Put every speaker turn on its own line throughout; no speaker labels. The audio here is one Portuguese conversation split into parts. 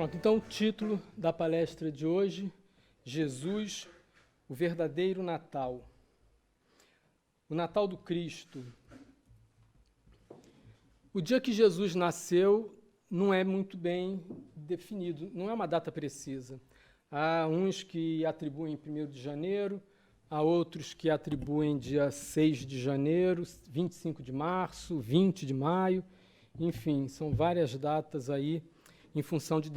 Pronto, então o título da palestra de hoje, Jesus, o verdadeiro Natal. O Natal do Cristo. O dia que Jesus nasceu não é muito bem definido, não é uma data precisa. Há uns que atribuem 1º de janeiro, há outros que atribuem dia 6 de janeiro, 25 de março, 20 de maio, enfim, são várias datas aí em função de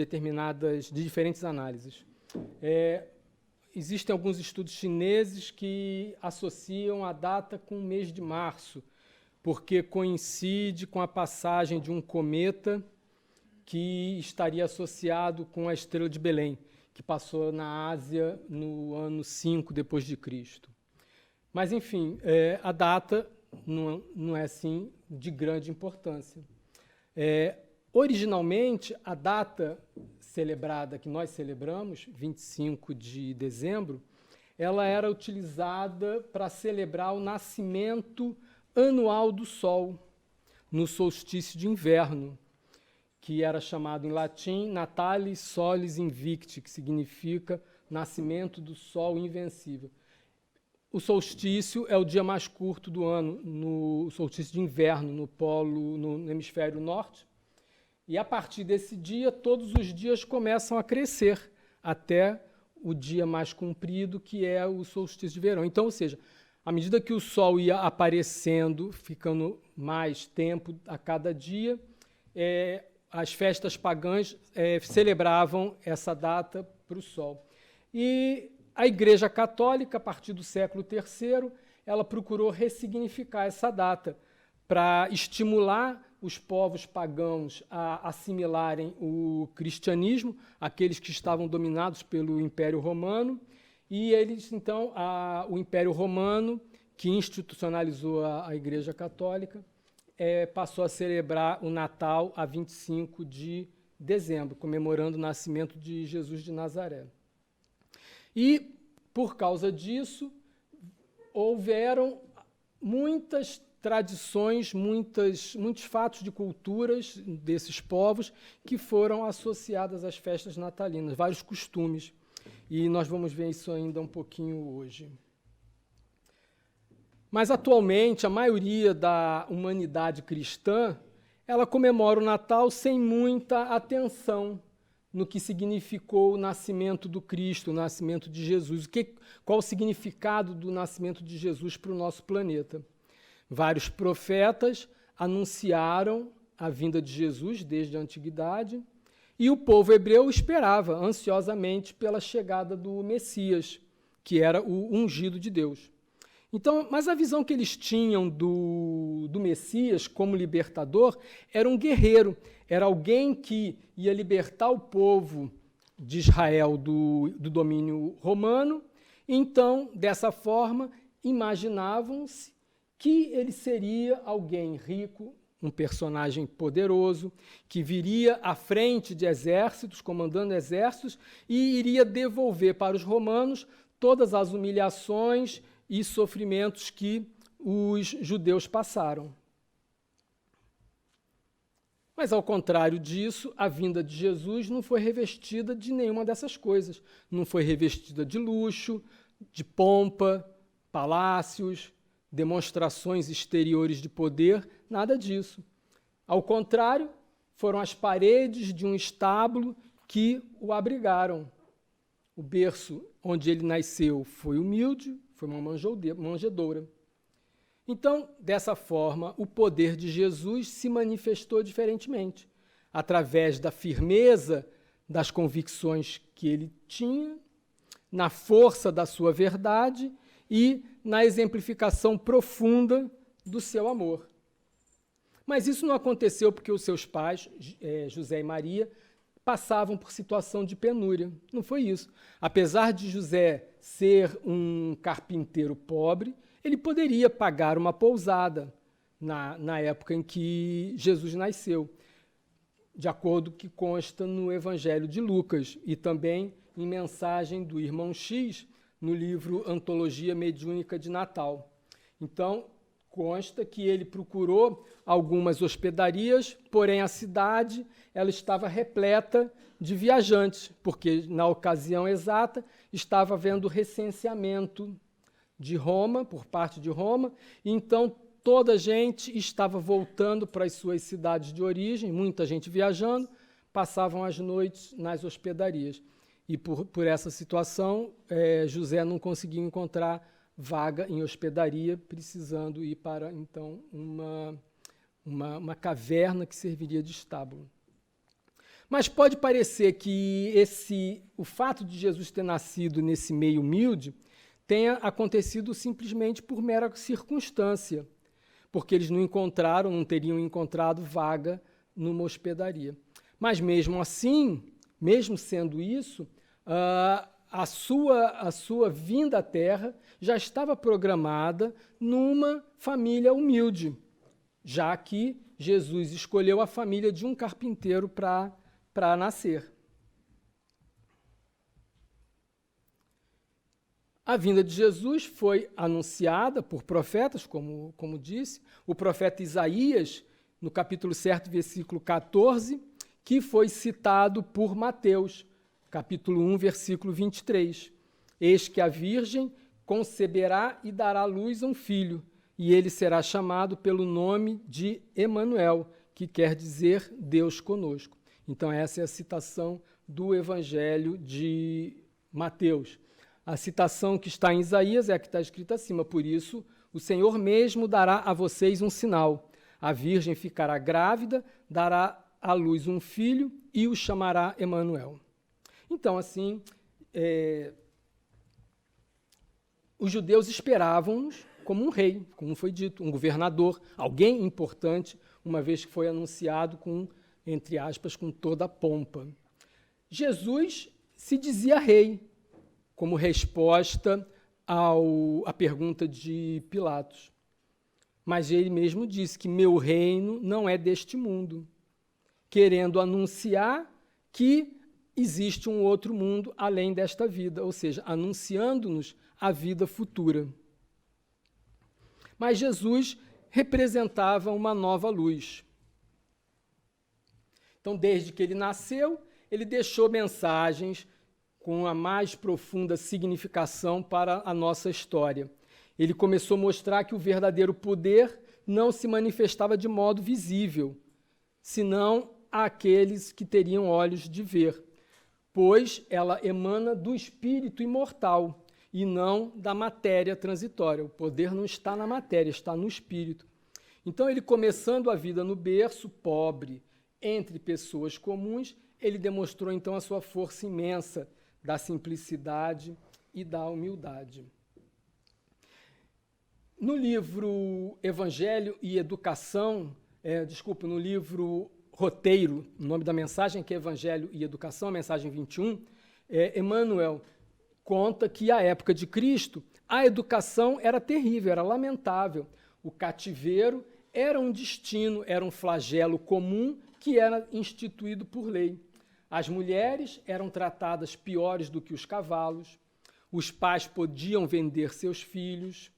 diferentes análises. Existem alguns estudos chineses que associam a data com o mês de março, porque coincide com a passagem de um cometa que estaria associado com a estrela de Belém, que passou na Ásia no ano 5 depois de Cristo. Mas, enfim, a data não é, assim, de grande importância. Originalmente, a data celebrada, que nós celebramos, 25 de dezembro, ela era utilizada para celebrar o nascimento anual do Sol, no solstício de inverno, que era chamado em latim Natalis Solis Invicti, que significa nascimento do Sol invencível. O solstício é o dia mais curto do ano, no solstício de inverno, no hemisfério norte, e a partir desse dia, todos os dias começam a crescer, até o dia mais comprido, que é o solstício de verão. Então, ou seja, à medida que o Sol ia aparecendo, ficando mais tempo a cada dia, as festas pagãs celebravam essa data para o Sol. E a Igreja Católica, a partir do século III, ela procurou ressignificar essa data para estimular os povos pagãos a assimilarem o cristianismo, aqueles que estavam dominados pelo Império Romano, e eles, então, o Império Romano, que institucionalizou a Igreja Católica, passou a celebrar o Natal a 25 de dezembro, comemorando o nascimento de Jesus de Nazaré. E, por causa disso, houveram muitas tradições, muitos fatos de culturas desses povos que foram associadas às festas natalinas, vários costumes. E nós vamos ver isso ainda um pouquinho hoje. Mas, atualmente, a maioria da humanidade cristã, ela comemora o Natal sem muita atenção no que significou o nascimento do Cristo, o nascimento de Jesus. Qual o significado do nascimento de Jesus para o nosso planeta? Vários profetas anunciaram a vinda de Jesus desde a antiguidade, e o povo hebreu esperava ansiosamente pela chegada do Messias, que era o ungido de Deus. Então, mas a visão que eles tinham do Messias como libertador era um guerreiro, era alguém que ia libertar o povo de Israel do domínio romano. Então, dessa forma, imaginavam-se que ele seria alguém rico, um personagem poderoso, que viria à frente de exércitos, comandando exércitos, e iria devolver para os romanos todas as humilhações e sofrimentos que os judeus passaram. Mas, ao contrário disso, a vinda de Jesus não foi revestida de nenhuma dessas coisas. Não foi revestida de luxo, de pompa, palácios, demonstrações exteriores de poder, nada disso. Ao contrário, foram as paredes de um estábulo que o abrigaram. O berço onde ele nasceu foi humilde, foi uma manjedoura. Então, dessa forma, o poder de Jesus se manifestou diferentemente, através da firmeza das convicções que ele tinha, na força da sua verdade e na exemplificação profunda do seu amor. Mas isso não aconteceu porque os seus pais, José e Maria, passavam por situação de penúria. Não foi isso. Apesar de José ser um carpinteiro pobre, ele poderia pagar uma pousada na época em que Jesus nasceu, de acordo com o que consta no Evangelho de Lucas e também em mensagem do irmão X, no livro Antologia Mediúnica de Natal. Então, Consta que ele procurou algumas hospedarias, porém a cidade ela estava repleta de viajantes, porque na ocasião exata estava havendo recenseamento de Roma, por parte de Roma, e então toda a gente estava voltando para as suas cidades de origem, muita gente viajando, passavam as noites nas hospedarias. E por essa situação, José não conseguiu encontrar vaga em hospedaria, precisando ir para, então, uma caverna que serviria de estábulo. Mas pode parecer que o fato de Jesus ter nascido nesse meio humilde tenha acontecido simplesmente por mera circunstância, porque eles não teriam encontrado vaga numa hospedaria. Mas mesmo assim, mesmo sendo isso, a sua vinda à Terra já estava programada numa família humilde, já que Jesus escolheu a família de um carpinteiro para nascer. A vinda de Jesus foi anunciada por profetas, como disse, o profeta Isaías, no capítulo 7, versículo 14, que foi citado por Mateus, capítulo 1, versículo 23. Eis que a virgem conceberá e dará à luz a um filho, e ele será chamado pelo nome de Emanuel, que quer dizer Deus conosco. Então essa é a citação do Evangelho de Mateus. A citação que está em Isaías é a que está escrita acima. Por isso, o Senhor mesmo dará a vocês um sinal. A virgem ficará grávida, dará à luz um filho e o chamará Emanuel. Então, assim, os judeus esperavam-nos como um rei, como foi dito, um governador, alguém importante, uma vez que foi anunciado com, entre aspas, com toda a pompa. Jesus se dizia rei, como resposta à pergunta de Pilatos. Mas ele mesmo disse que meu reino não é deste mundo, querendo anunciar que existe um outro mundo além desta vida, ou seja, anunciando-nos a vida futura. Mas Jesus representava uma nova luz. Então, desde que ele nasceu, ele deixou mensagens com a mais profunda significação para a nossa história. Ele começou a mostrar que o verdadeiro poder não se manifestava de modo visível, senão àqueles que teriam olhos de ver, pois ela emana do espírito imortal e não da matéria transitória. O poder não está na matéria, está no espírito. Então, ele começando a vida no berço, pobre, entre pessoas comuns, ele demonstrou então a sua força imensa da simplicidade e da humildade. No livro Evangelho e Educação, no livro Roteiro, o nome da mensagem que é Evangelho e Educação, a mensagem 21, Emmanuel conta que à época de Cristo a educação era terrível, era lamentável. O cativeiro era um destino, era um flagelo comum que era instituído por lei. As mulheres eram tratadas piores do que os cavalos, os pais podiam vender seus filhos,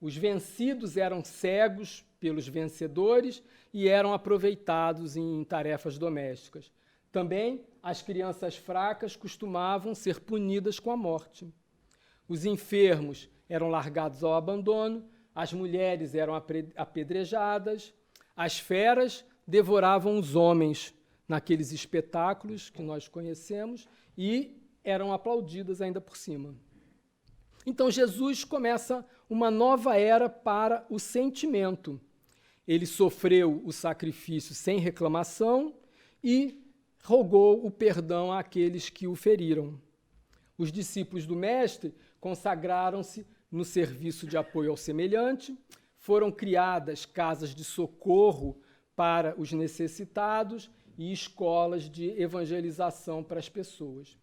os vencidos eram cegos pelos vencedores e eram aproveitados em tarefas domésticas. Também as crianças fracas costumavam ser punidas com a morte. Os enfermos eram largados ao abandono, as mulheres eram apedrejadas, as feras devoravam os homens naqueles espetáculos que nós conhecemos e eram aplaudidas ainda por cima. Então, Jesus começa uma nova era para o sentimento. Ele sofreu o sacrifício sem reclamação e rogou o perdão àqueles que o feriram. Os discípulos do Mestre consagraram-se no serviço de apoio ao semelhante, foram criadas casas de socorro para os necessitados e escolas de evangelização para as pessoas.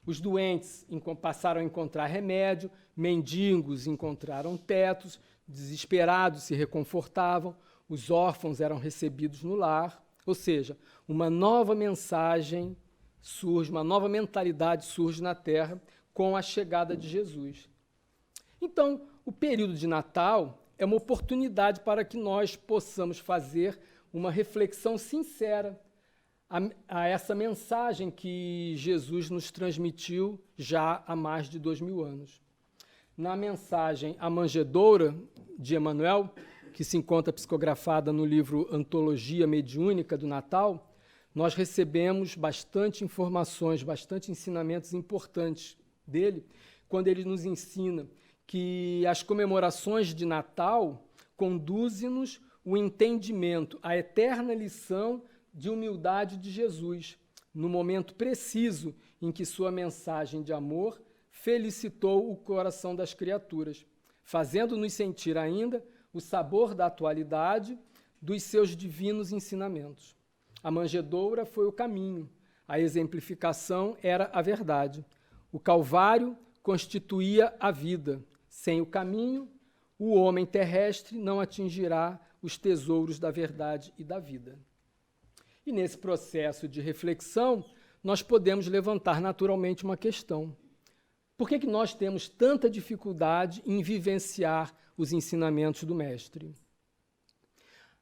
Os doentes passaram a encontrar remédio, mendigos encontraram tetos, desesperados se reconfortavam, os órfãos eram recebidos no lar, ou seja, uma nova mensagem surge, uma nova mentalidade surge na Terra com a chegada de Jesus. Então, o período de Natal é uma oportunidade para que nós possamos fazer uma reflexão sincera a essa mensagem que Jesus nos transmitiu já há mais de 2000 anos. Na mensagem A Manjedoura, de Emmanuel, que se encontra psicografada no livro Antologia Mediúnica do Natal, nós recebemos bastante informações, bastante ensinamentos importantes dele, quando ele nos ensina que as comemorações de Natal conduzem-nos o entendimento, a eterna lição de humildade de Jesus, no momento preciso em que sua mensagem de amor felicitou o coração das criaturas, fazendo-nos sentir ainda o sabor da atualidade dos seus divinos ensinamentos. A manjedoura foi o caminho, a exemplificação era a verdade. O Calvário constituía a vida. Sem o caminho, o homem terrestre não atingirá os tesouros da verdade e da vida. E nesse processo de reflexão, nós podemos levantar naturalmente uma questão. Por que nós temos tanta dificuldade em vivenciar os ensinamentos do Mestre?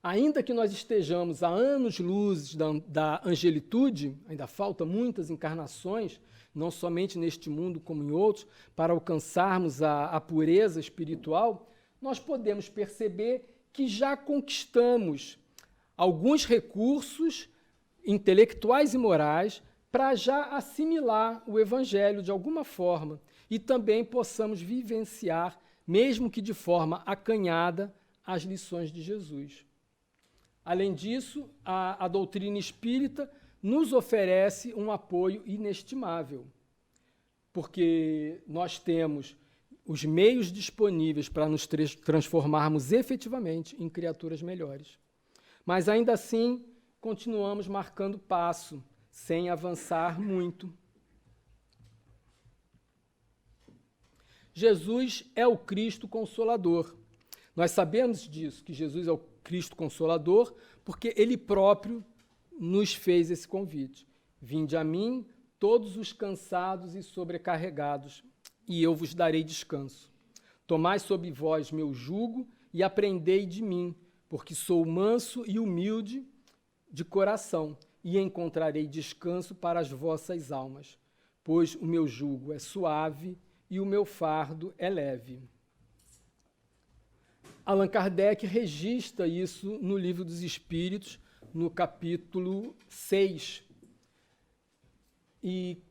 Ainda que nós estejamos a anos-luz da angelitude, ainda faltam muitas encarnações, não somente neste mundo como em outros, para alcançarmos a pureza espiritual, nós podemos perceber que já conquistamos alguns recursos intelectuais e morais para já assimilar o Evangelho de alguma forma e também possamos vivenciar, mesmo que de forma acanhada, as lições de Jesus. Além disso, a doutrina espírita nos oferece um apoio inestimável, porque nós temos os meios disponíveis para nos transformarmos efetivamente em criaturas melhores. Mas ainda assim, continuamos marcando passo, sem avançar muito. Jesus é o Cristo Consolador. Nós sabemos disso, que Jesus é o Cristo Consolador, porque Ele próprio nos fez esse convite. Vinde a mim, todos os cansados e sobrecarregados, e eu vos darei descanso. Tomai sobre vós meu jugo e aprendei de mim, porque sou manso e humilde de coração, e encontrarei descanso para as vossas almas, pois o meu jugo é suave e o meu fardo é leve. Allan Kardec registra isso no Livro dos Espíritos, no capítulo 6, e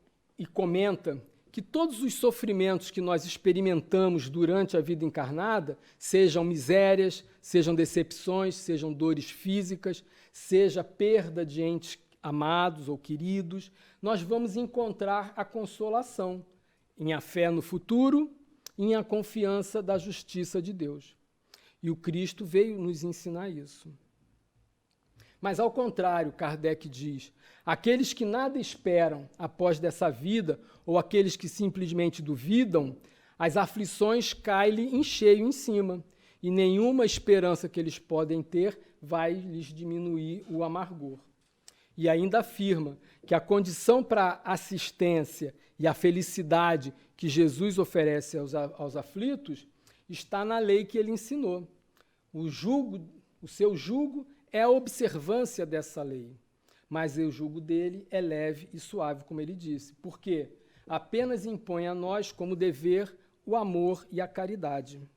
comenta que todos os sofrimentos que nós experimentamos durante a vida encarnada, sejam misérias, sejam decepções, sejam dores físicas, seja perda de entes amados ou queridos, nós vamos encontrar a consolação em a fé no futuro e em a confiança da justiça de Deus. E o Cristo veio nos ensinar isso. Mas, ao contrário, Kardec diz, aqueles que nada esperam após dessa vida, ou aqueles que simplesmente duvidam, as aflições caem-lhe em cheio em cima, e nenhuma esperança que eles podem ter vai lhes diminuir o amargor. E ainda afirma que a condição para a assistência e a felicidade que Jesus oferece aos aflitos está na lei que ele ensinou. O seu jugo é a observância dessa lei, mas o jugo dele é leve e suave, como ele disse, porque apenas impõe a nós como dever o amor e a caridade.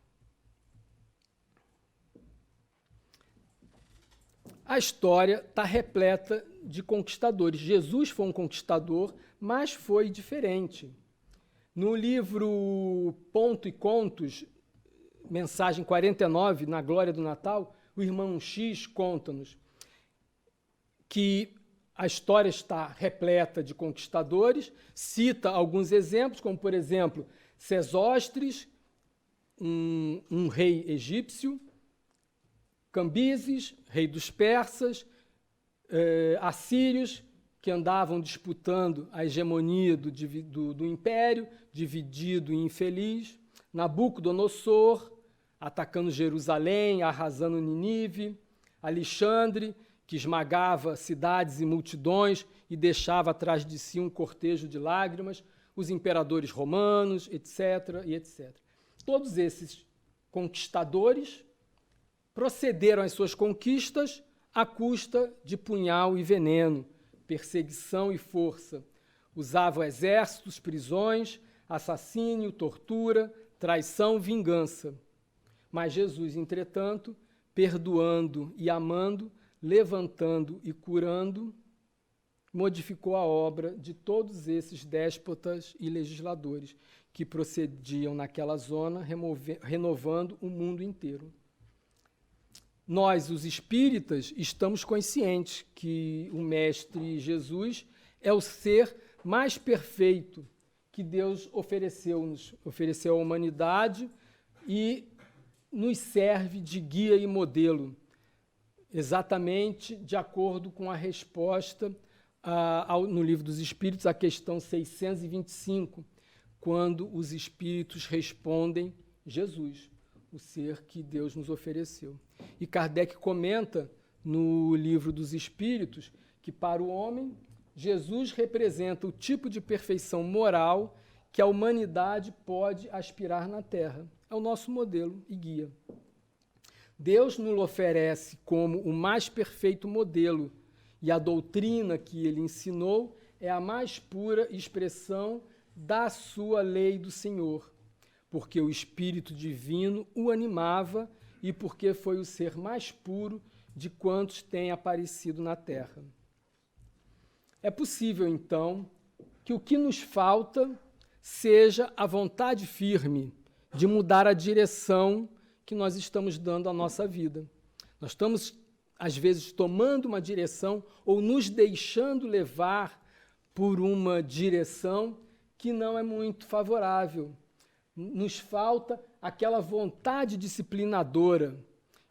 A história está repleta de conquistadores. Jesus foi um conquistador, mas foi diferente. No livro Ponto e Contos, mensagem 49, na Glória do Natal, o irmão X conta-nos que a história está repleta de conquistadores, cita alguns exemplos, como, por exemplo, Sesostres, um rei egípcio, Cambises, rei dos persas, assírios, que andavam disputando a hegemonia do império, dividido e infeliz, Nabucodonosor, atacando Jerusalém, arrasando Nínive, Alexandre, que esmagava cidades e multidões e deixava atrás de si um cortejo de lágrimas, os imperadores romanos, etc., e etc. Todos esses conquistadores procederam às suas conquistas à custa de punhal e veneno, perseguição e força. Usavam exércitos, prisões, assassínio, tortura, traição, vingança. Mas Jesus, entretanto, perdoando e amando, levantando e curando, modificou a obra de todos esses déspotas e legisladores que procediam naquela zona, renovando o mundo inteiro. Nós, os espíritas, estamos conscientes que o Mestre Jesus é o ser mais perfeito que Deus ofereceu à humanidade e nos serve de guia e modelo, exatamente de acordo com a resposta no Livro dos Espíritos, a questão 625, quando os espíritos respondem Jesus, o ser que Deus nos ofereceu. E Kardec comenta no Livro dos Espíritos que, para o homem, Jesus representa o tipo de perfeição moral que a humanidade pode aspirar na Terra. É o nosso modelo e guia. Deus nos oferece como o mais perfeito modelo, e a doutrina que ele ensinou é a mais pura expressão da sua lei do Senhor, porque o Espírito Divino o animava e porque foi o ser mais puro de quantos têm aparecido na Terra. É possível, então, que o que nos falta seja a vontade firme de mudar a direção que nós estamos dando à nossa vida. Nós estamos, às vezes, tomando uma direção ou nos deixando levar por uma direção que não é muito favorável. Nos falta aquela vontade disciplinadora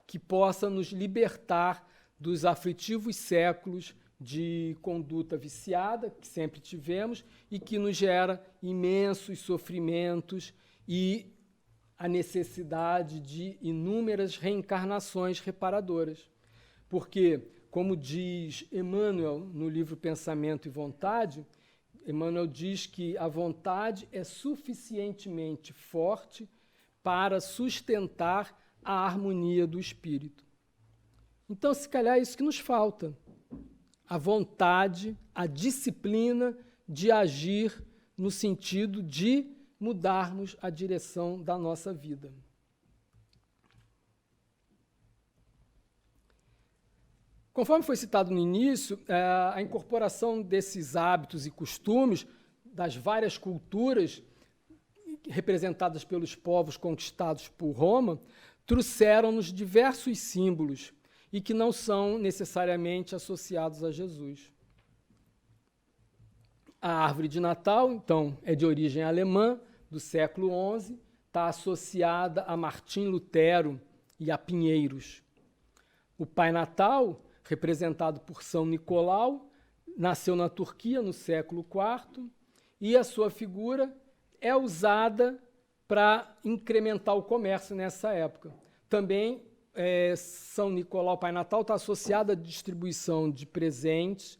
que possa nos libertar dos aflitivos séculos de conduta viciada, que sempre tivemos, e que nos gera imensos sofrimentos e a necessidade de inúmeras reencarnações reparadoras. Porque, como diz Emmanuel no livro Pensamento e Vontade, Emmanuel diz que a vontade é suficientemente forte para sustentar a harmonia do espírito. Então, se calhar é isso que nos falta. A vontade, a disciplina de agir no sentido de mudarmos a direção da nossa vida. Conforme foi citado no início, a incorporação desses hábitos e costumes das várias culturas representadas pelos povos conquistados por Roma trouxeram-nos diversos símbolos e que não são necessariamente associados a Jesus. A árvore de Natal, então, é de origem alemã, do século XI, está associada a Martim Lutero e a pinheiros. O Pai Natal, representado por São Nicolau, nasceu na Turquia no século IV e a sua figura é usada para incrementar o comércio nessa época. Também São Nicolau, Pai Natal, está associado à distribuição de presentes,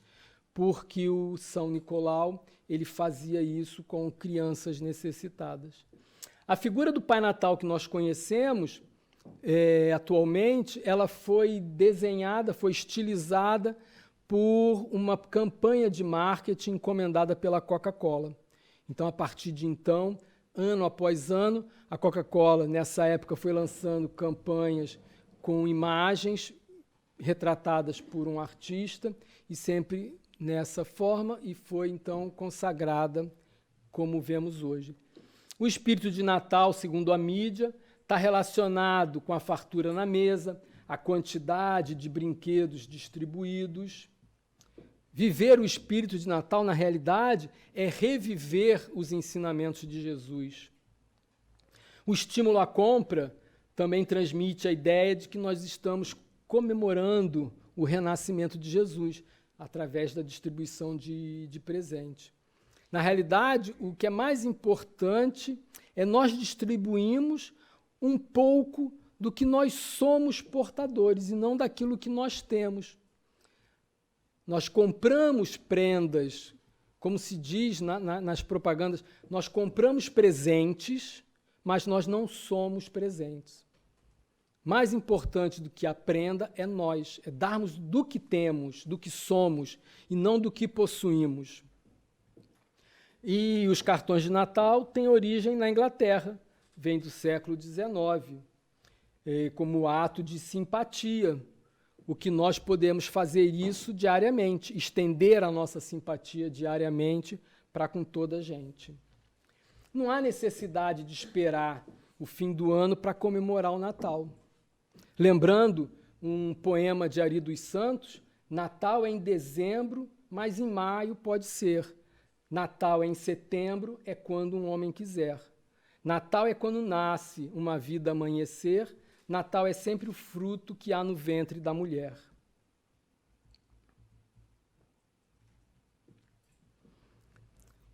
porque o São Nicolau ele fazia isso com crianças necessitadas. A figura do Pai Natal que nós conhecemos atualmente, ela foi desenhada, foi estilizada por uma campanha de marketing encomendada pela Coca-Cola. Então, a partir de então, ano após ano, a Coca-Cola, nessa época, foi lançando campanhas com imagens retratadas por um artista e sempre nessa forma, e foi, então, consagrada como vemos hoje. O espírito de Natal, segundo a mídia, está relacionado com a fartura na mesa, a quantidade de brinquedos distribuídos. Viver o espírito de Natal, na realidade, é reviver os ensinamentos de Jesus. O estímulo à compra também transmite a ideia de que nós estamos comemorando o renascimento de Jesus através da distribuição de presente. Na realidade, o que é mais importante é nós distribuirmos um pouco do que nós somos portadores e não daquilo que nós temos. Nós compramos prendas, como se diz nas propagandas, nós compramos presentes, mas nós não somos presentes. mais importante do que a prenda é nós, é darmos do que temos, do que somos, e não do que possuímos. E os cartões de Natal têm origem na Inglaterra, vem do século XIX, como ato de simpatia, o que nós podemos fazer isso diariamente, estender a nossa simpatia diariamente para com toda a gente. Não há necessidade de esperar o fim do ano para comemorar o Natal. Lembrando um poema de Ari dos Santos, Natal é em dezembro, mas em maio pode ser. Natal é em setembro, é quando um homem quiser. Natal é quando nasce uma vida amanhecer, Natal é sempre o fruto que há no ventre da mulher.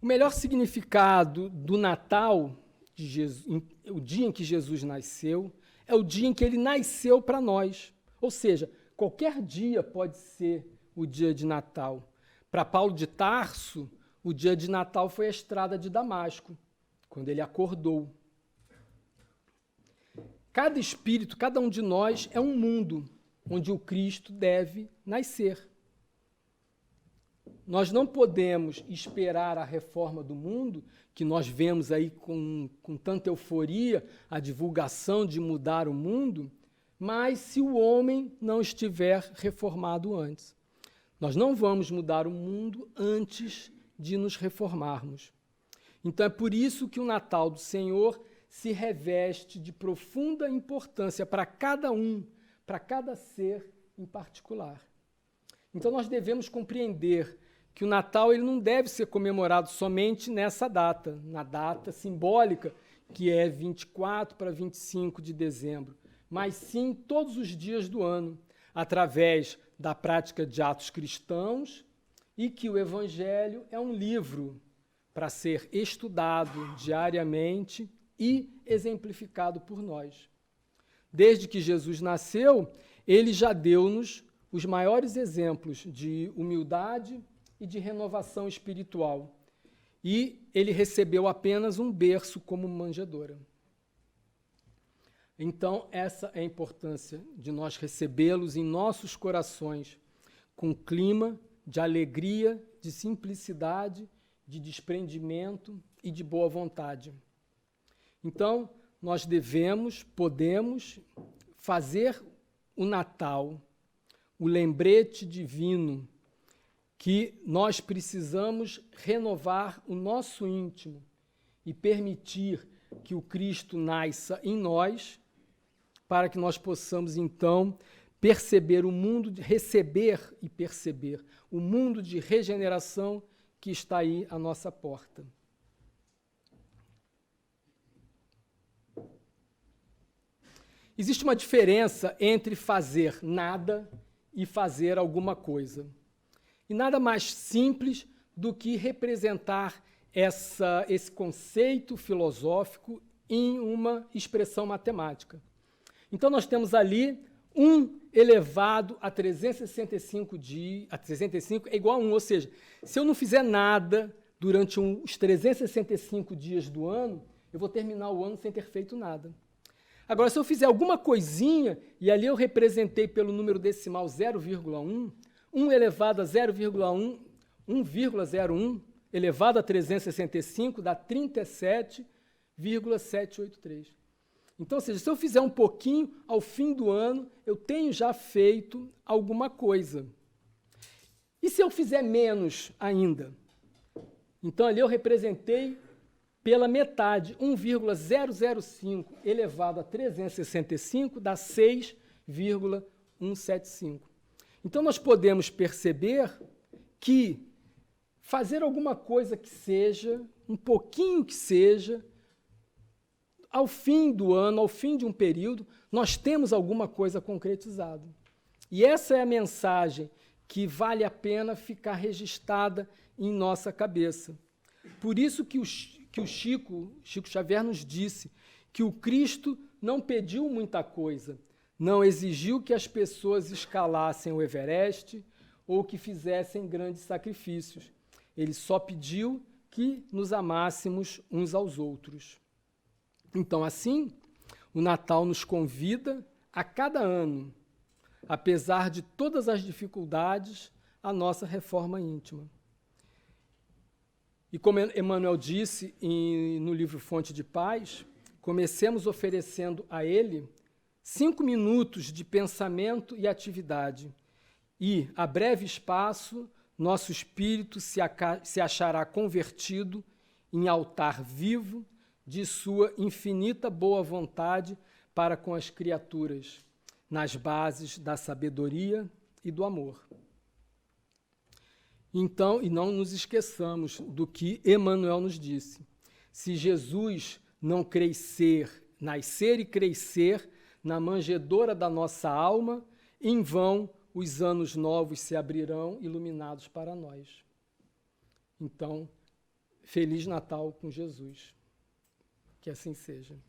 O melhor significado do Natal, de Jesus, o dia em que Jesus nasceu, é o dia em que ele nasceu para nós. Ou seja, qualquer dia pode ser o dia de Natal. Para Paulo de Tarso, o dia de Natal foi a estrada de Damasco, quando ele acordou. Cada espírito, cada um de nós é um mundo onde o Cristo deve nascer. Nós não podemos esperar a reforma do mundo, que nós vemos aí com tanta euforia, a divulgação de mudar o mundo, mas se o homem não estiver reformado antes. Nós não vamos mudar o mundo antes de nos reformarmos. Então é por isso que o Natal do Senhor se reveste de profunda importância para cada um, para cada ser em particular. Então nós devemos compreender que o Natal ele não deve ser comemorado somente nessa data, na data simbólica, que é 24 para 25 de dezembro, mas sim todos os dias do ano, através da prática de atos cristãos, e que o Evangelho é um livro para ser estudado diariamente e exemplificado por nós. Desde que Jesus nasceu, ele já deu-nos os maiores exemplos de humildade e de renovação espiritual. E ele recebeu apenas um berço como manjedoura. Então, essa é a importância de nós recebê-los em nossos corações, com clima de alegria, de simplicidade, de desprendimento e de boa vontade. Então, nós podemos fazer o Natal, o lembrete divino, que nós precisamos renovar o nosso íntimo e permitir que o Cristo nasça em nós, para que nós possamos, então, receber o mundo de regeneração que está aí à nossa porta. Existe uma diferença entre fazer nada e fazer alguma coisa. E nada mais simples do que representar esse conceito filosófico em uma expressão matemática. Então, nós temos ali 1 elevado a 365 é igual a 1, ou seja, se eu não fizer nada durante os 365 dias do ano, eu vou terminar o ano sem ter feito nada. Agora, se eu fizer alguma coisinha, e ali eu representei pelo número decimal 0,1, 1 elevado a 1,01 elevado a 365 dá 37,783. Então, ou seja, se eu fizer um pouquinho, ao fim do ano, eu tenho já feito alguma coisa. E se eu fizer menos ainda? Então, ali eu representei pela metade, 1,005 elevado a 365 dá 6,175. Então, nós podemos perceber que fazer alguma coisa que seja, um pouquinho que seja, ao fim do ano, ao fim de um período, nós temos alguma coisa concretizada. E essa é a mensagem que vale a pena ficar registrada em nossa cabeça. Por isso que o Chico Xavier nos disse que o Cristo não pediu muita coisa, não exigiu que as pessoas escalassem o Everest ou que fizessem grandes sacrifícios. Ele só pediu que nos amássemos uns aos outros. Então, assim, o Natal nos convida a cada ano, apesar de todas as dificuldades, a nossa reforma íntima. E como Emmanuel disse no livro Fonte de Paz, comecemos oferecendo a ele 5 minutos de pensamento e atividade, e, a breve espaço, nosso espírito se achará convertido em altar vivo de sua infinita boa vontade para com as criaturas, nas bases da sabedoria e do amor. Então, e não nos esqueçamos do que Emmanuel nos disse. Se Jesus não nascer e crescer na manjedoura da nossa alma, em vão os anos novos se abrirão iluminados para nós. Então, Feliz Natal com Jesus. Que assim seja.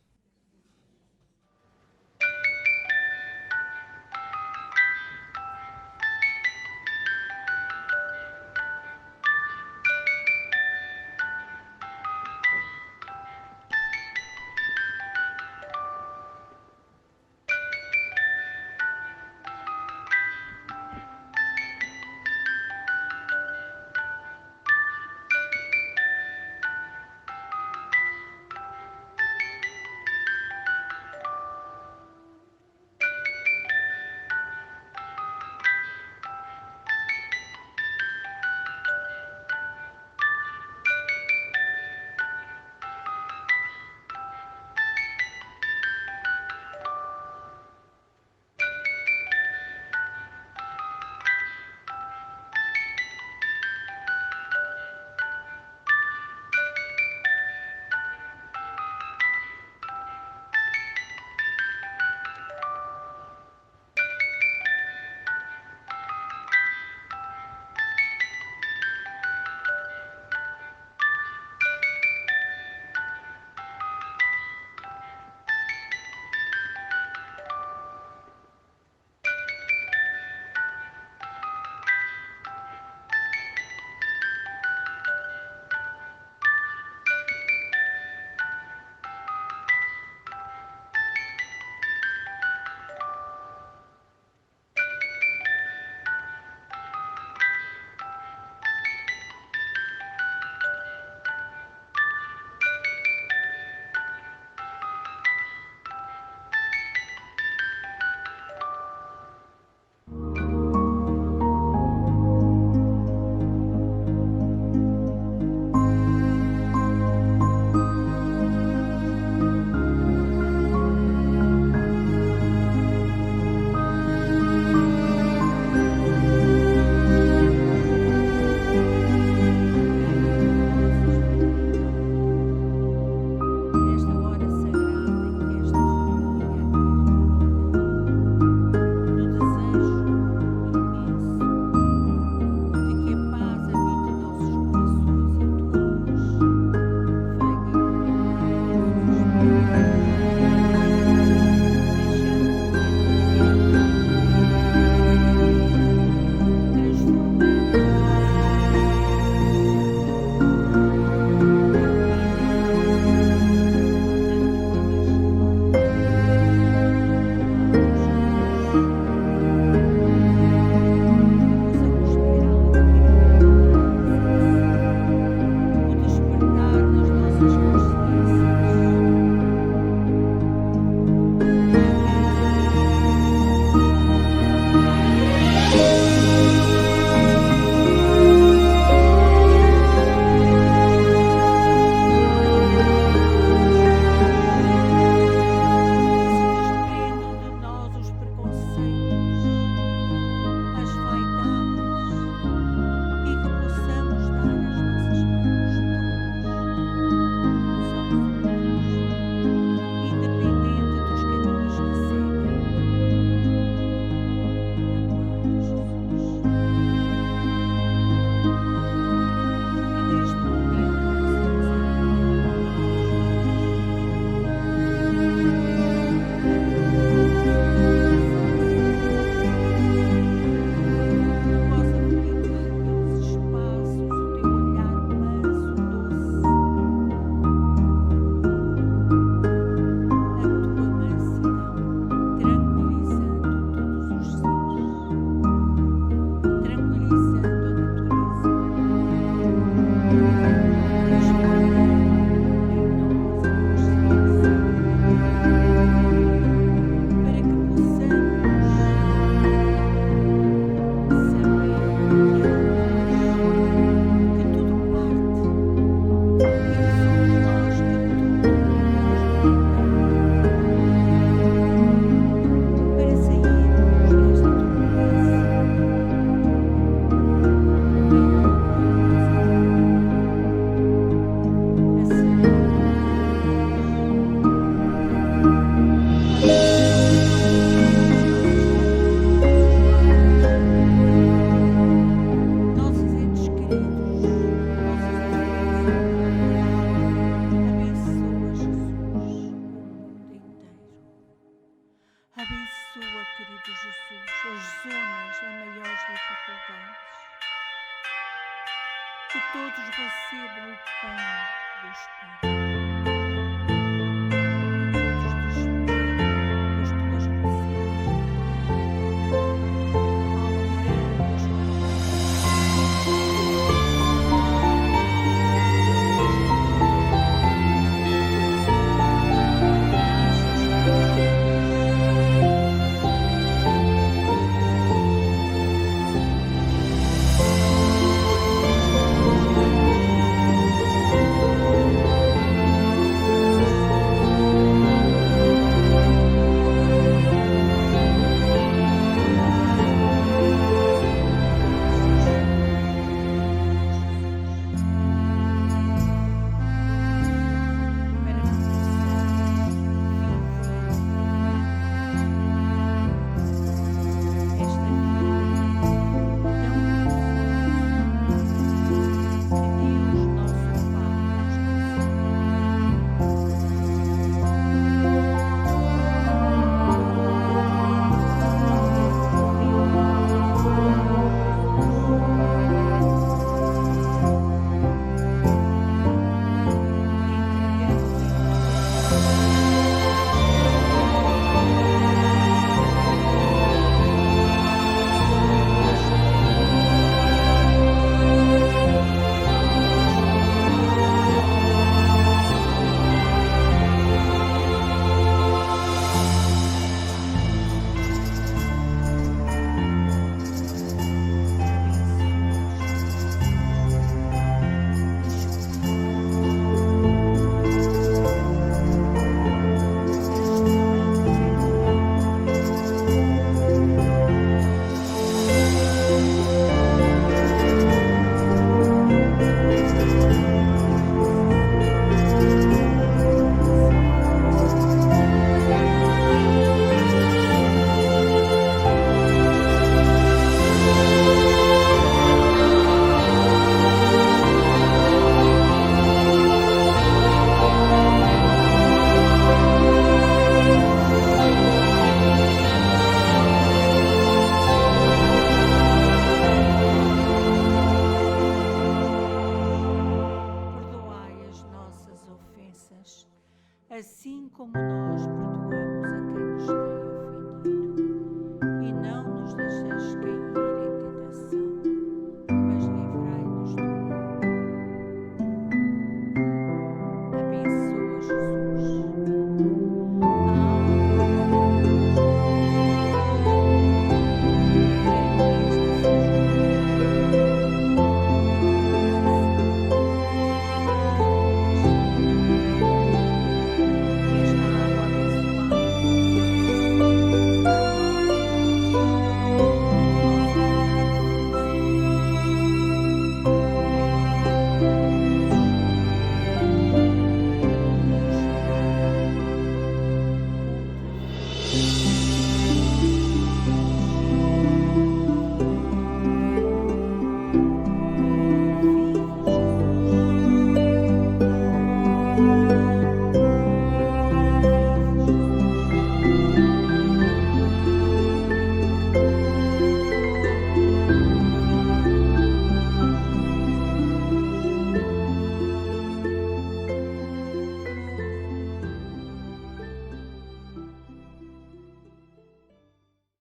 assim como nós perdoamos